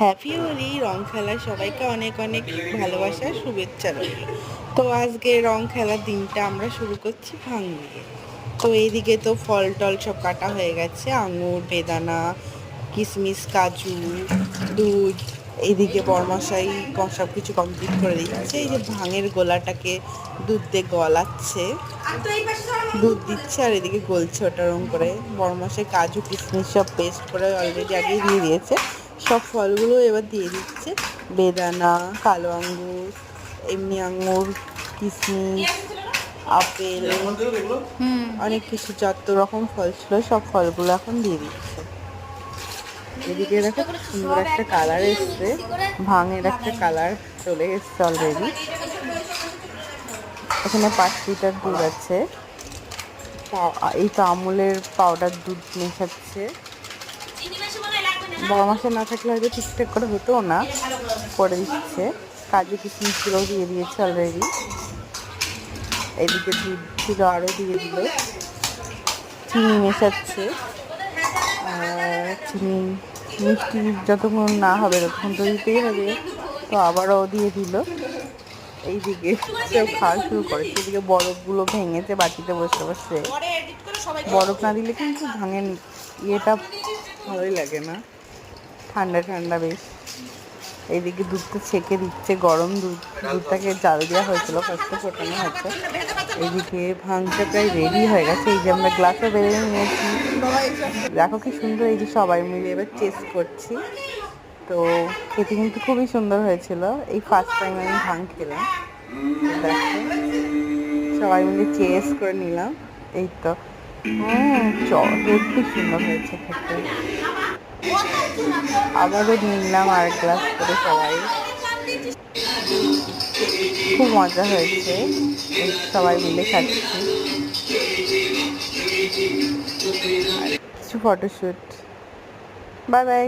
Happy Holi. রং খেলায় সবাইকে অনেক অনেক ভালোবাসার শুভেচ্ছা রইল। তো আজকে রং খেলার দিনটা আমরা শুরু করছি ভাং দিয়ে। তো এইদিকে তো ফল টল সব কাটা হয়ে গেছে, আঙুর, বেদানা, কিশমিশ, কাজু, দুধ। এইদিকে বরমশাই সব কিছু কমপ্লিট করে দিচ্ছে। এই যে ভাঙের গোলাটাকে দুধ দিয়ে গলাচ্ছে, দুধ দিচ্ছে, আর এদিকে গলছে ওটা রং করে। বরমশাই কাজু কিশমিশ সব পেস্ট করে অলরেডি আগেই দিয়ে দিয়েছে। সব ফলগুলো এবার দিয়ে দিচ্ছে, বেদানা, কালো আঙ্গুর, এমনি আঙ্গুর, কিশমিশ, আপেল, অনেক কিছু যত রকম ফল ছিল সব ফলগুলো এখন দিয়ে দিচ্ছে। এদিকে দেখো সুন্দর একটা কালার এসছে, ভাঙের একটা কালার চলে এসছে অলরেডি। এখানে 5 লিটার দুধ আছে, এই তো আমুলের পাউডার দুধ মেশাচ্ছে। বড়মাসে না থাকলে হয়তো ঠিকঠাক করে হতো না, করে দিচ্ছে। কাজু কিশমিশগুলোও দিয়ে দিয়েছে অলরেডি। এদিকে দুধ ছিল আরও দিয়ে দিল, চিনি মেশাচ্ছে। আর চিনি মিষ্টি যতক্ষণ না হবে ততক্ষণ তো দিতেই হবে, তো আবারও দিয়ে দিল। এইদিকে সব খাওয়া শুরু করেছে। এদিকে বরফগুলো ভেঙেছে বাটিতে বসে বসে। বরফ না দিলে কিন্তু ভাঙেন ইয়েটা ভালোই লাগে না, ঠান্ডা ঠান্ডা বেশ। এইদিকে দুধটা ছেঁকে দিচ্ছে, গরম দুধ, দুধটাকে জাল দেওয়া হয়েছিল, ফার্স্টে ফোটানো হয়েছে। এইদিকে ভাঙটা প্রায় রেডি হয়ে গেছে। এই যে আমরা গ্লাসে বেরিয়ে নিয়েছি, দেখো কি সুন্দর। এই যে সবাই মিলে এবার টেস্ট করছি। তো খেতে কিন্তু খুবই সুন্দর হয়েছিল। এই ফার্স্ট টাইম আমি ভাং খেলাম। দেখো সবাই মিলে টেস্ট করে নিলাম। এই তো খুব সুন্দর হয়েছে খেতে। আবারও নিলাম আর গ্লাস করে সবাই। খুব মজা হয়েছে, সবাই মিলে খাচ্ছি। কিছু ফটোশ্যুট। Bye bye.